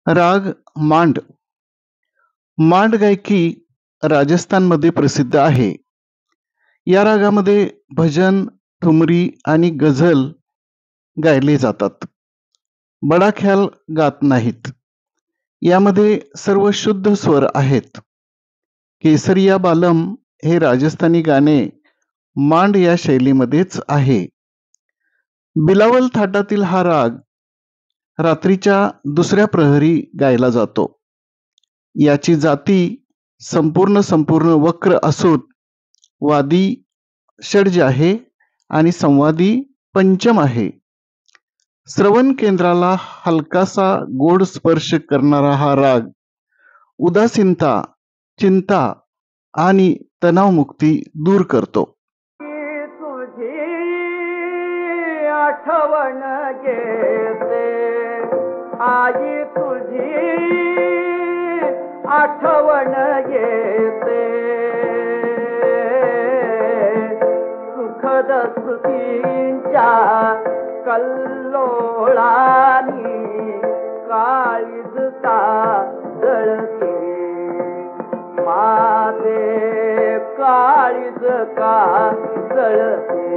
राग मांड. मांड गायकी राजस्थानमध्ये प्रसिद्ध आहे. या रागामध्ये भजन, ठुमरी आणि गझल गायले जातात. बडा ख्याल गात नाहीत. यामध्ये सर्व शुद्ध स्वर आहेत. केसरिया बालम हे राजस्थानी गाणे मांड या शैलीमध्येच आहे. बिलावल थाटातील हा राग रात्रीच्या दुसऱ्या प्रहरी गायला जातो. याची जाती संपूर्ण वक्र असून वादी षड्ज आहे आणि संवादी पंचम आहे. श्रवण केंद्राला हलकासा गोड स्पर्श करणारा हा राग उदासीनता, चिंता आणि तणावमुक्ती दूर करतो. तुझी आठवण घेते आई, तुझी आठवण घेते सुखद स्मृतींच्या कल्लोळानी काळीजता जळते माझे काळीज का जळते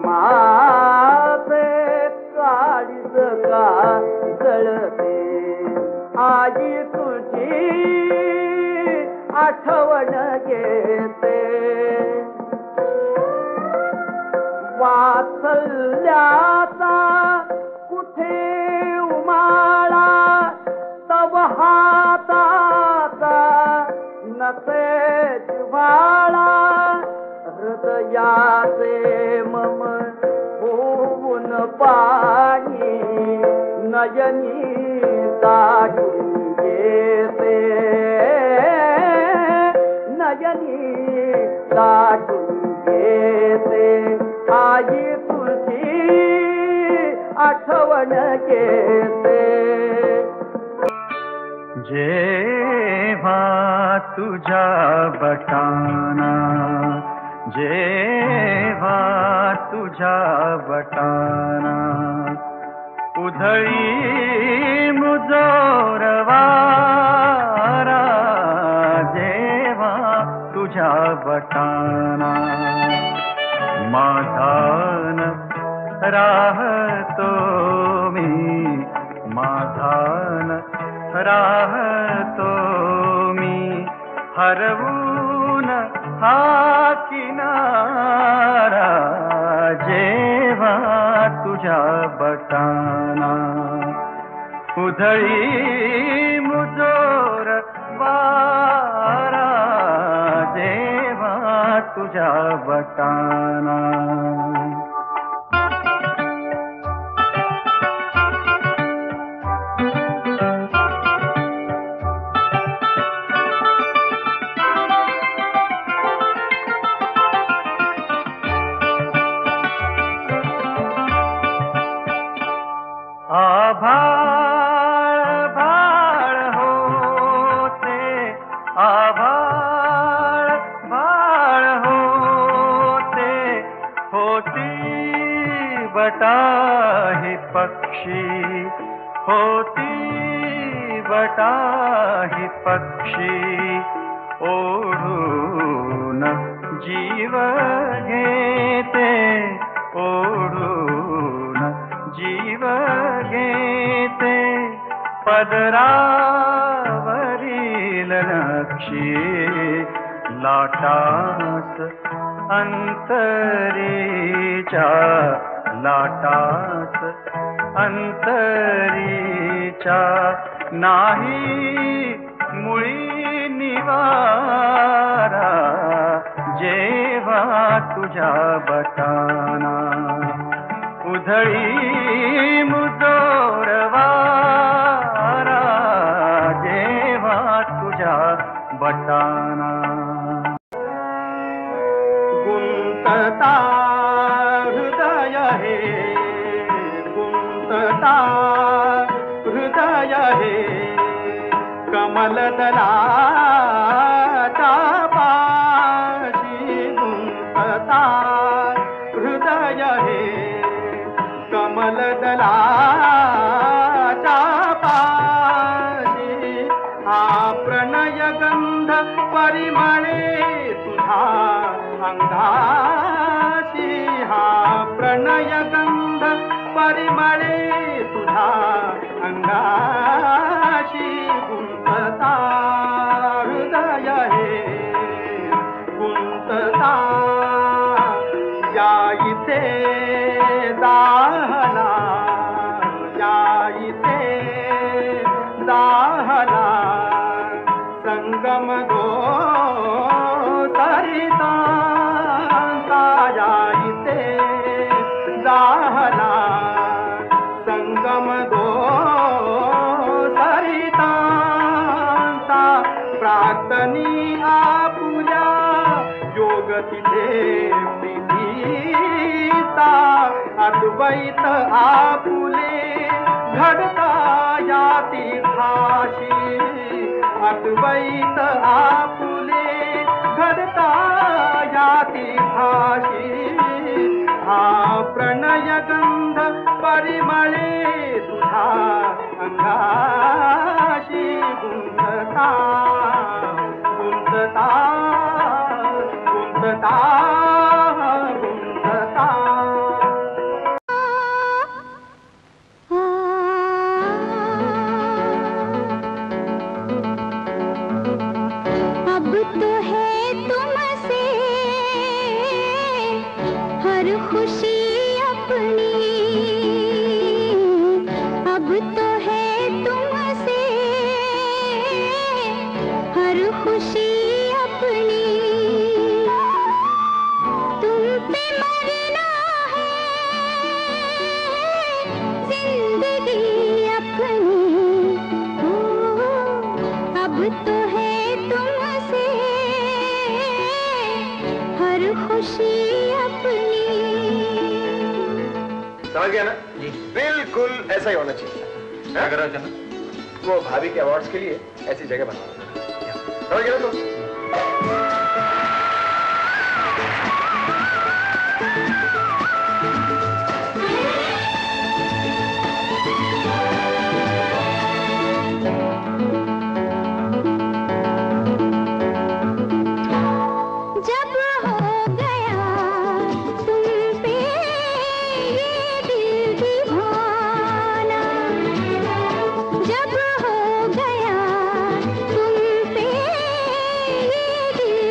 माझे काळीज का जळते आई, तुझी आठवण घेते वात्सल्याचा कुठे उमाळा तव हाताचा नसे जिव्हाळा हृदयाचे मम होऊन पाणी नयनी दाटून येते नयनी दाटून येते आई, तुझी आठवण घेते जेव्हा तुझ्या बटाना जेव्हा तुझ्या बटाना उधळी मुजोर वारा जेव्हा तुझ्या बटाना माझान राहतो मी माझान राहतो मी हरवून हा किनारा जेव्हा तुझ्या बटाना उधळी मुजोर वारा जेव्हा तुझ्या बटाना आभाळ भाळ होते आभाळ भाळ होते होती बटाही पक्षी होती बटाही पक्षी ओढून जीव घेते ओढून जीव घेते पदरावरील नक्षी लाटास अंतरीच्या लाटास अंतरीच्या नाही मुळी निवारा जेव्हा तुझ्या बटाना उधळी मुजोर वारा जेव्हा तुझ्या बटाना गुंतता हृदय हे गुंतता हृदय हे कमलदलाच्या पाशी गुंतता हृदय हे कमलदलाच्या पाशी परिमळे तुझा अंगाशी हा प्रणय गंध परिमळे तुझा अंगाशी गुंतता हृदय हे गुंतता या इथे दाहला या इथे दाहला संगम दो सरितांचा या इथे दाहला संगम दो सरितांचा प्रार्थनी आपुल्या योग तिथे प्रीतीचा अद्वैत आपुले घडता या तीर्थाशी अद्वैत आपुले घडता या तीर्थाशी हा प्रणय गंध परिमळे तुझा अंगाशी गुंतता गुंतता गुंतता गुंतता अब तो है तुमसे हर खुशी अपनी अब तो है तुमसे हर खुशी अपनी तुम पे मरना है जिंदगी अपनी अब तो है तुमसे हर खुशी अपनी। समझ गया ना जी? बिल्कुल ऐसा ही होना चाहिए। क्या कर रहे हो? वो भाभी के अवार्ड्स के लिए ऐसी जगह बना समझ गया ना तुम? जब हो गया तुम पे ये दिल दीवाना जब हो गया तुम पे ये दिल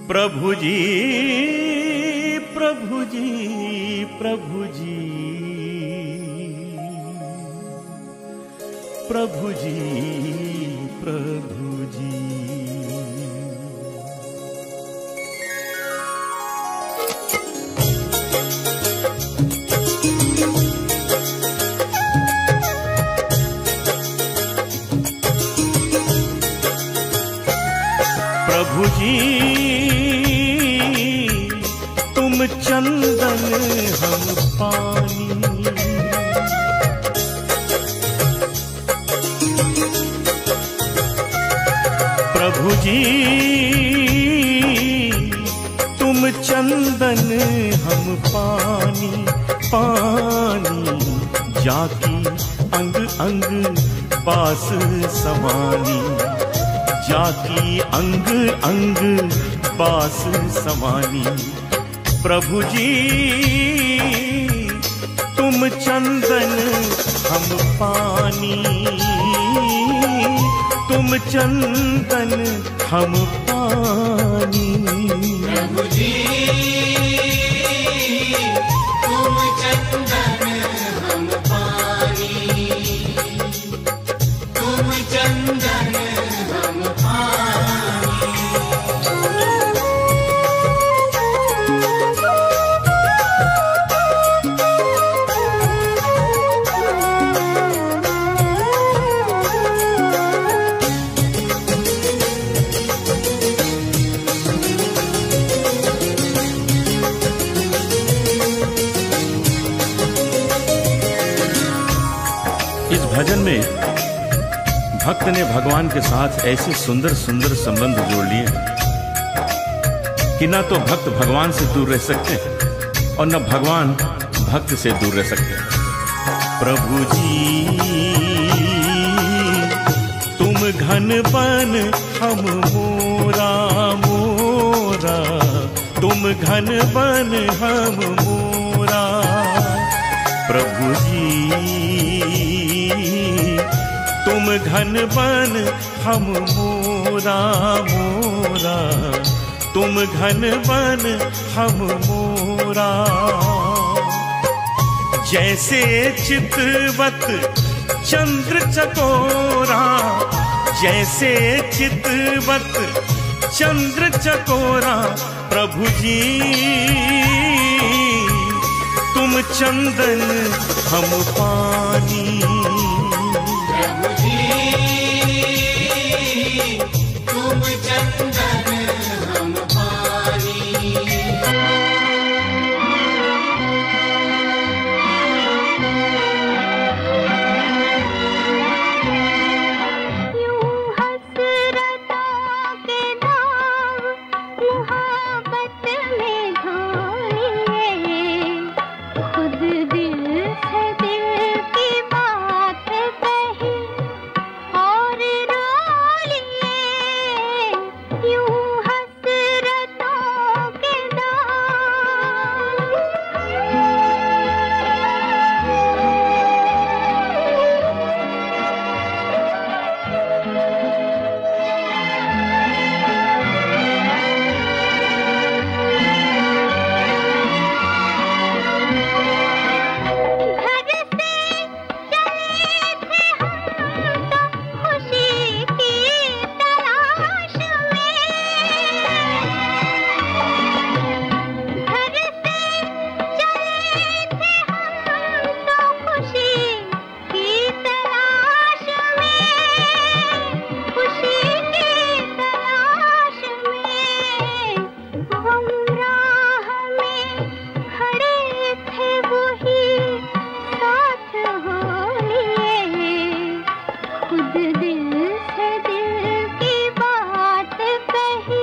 प्रभु जी प्रभु जी प्रभु जी प्रभु जी प्रभु जी। प्रभु जी तुम चंदन हम पानी, प्रभु जी तुम चंदन हम पानी, पानी जाकी अंग अंग पास समानी, जाकी अंग अंग पास समानी। प्रभु जी तुम चंदन हम पानी, तुम चंदन हम पानी। प्रभु जी तुम चंदन हम पानी, तुम चंदन हम पानी। इस भजन में भक्त ने भगवान के साथ ऐसे सुंदर सुंदर संबंध जोड़ लिए कि न तो भक्त भगवान से दूर रह सकते हैं और न भगवान भक्त से दूर रह सकते हैं। प्रभु जी तुम घन बन हम मोरा मोरा, तुम घन बन हम मोरा। प्रभु जी तुम घन बन हम मोरा मोरा, तुम घन बन हम मोरा। जैसे चितवत चंद्र चकोरा, जैसे चितवत चंद्र चकोरा। प्रभु जी तुम चंदन हम पानी, प्रभु जी तुम चंदन हम पानी। यूं हसरतों के नाव मुहब्बत में धोए, खुद दिल से दिल की बात कही और रो लिए। यूं हसरतों के घर से चले थे हम तो खुशी की तलाश में, घर से चले थे हम तो खुशी की तलाश में, खुशी की तलाश में। हमराह में खड़े थे वही साथ हो लिए, खुद दिल से दिल की बात कही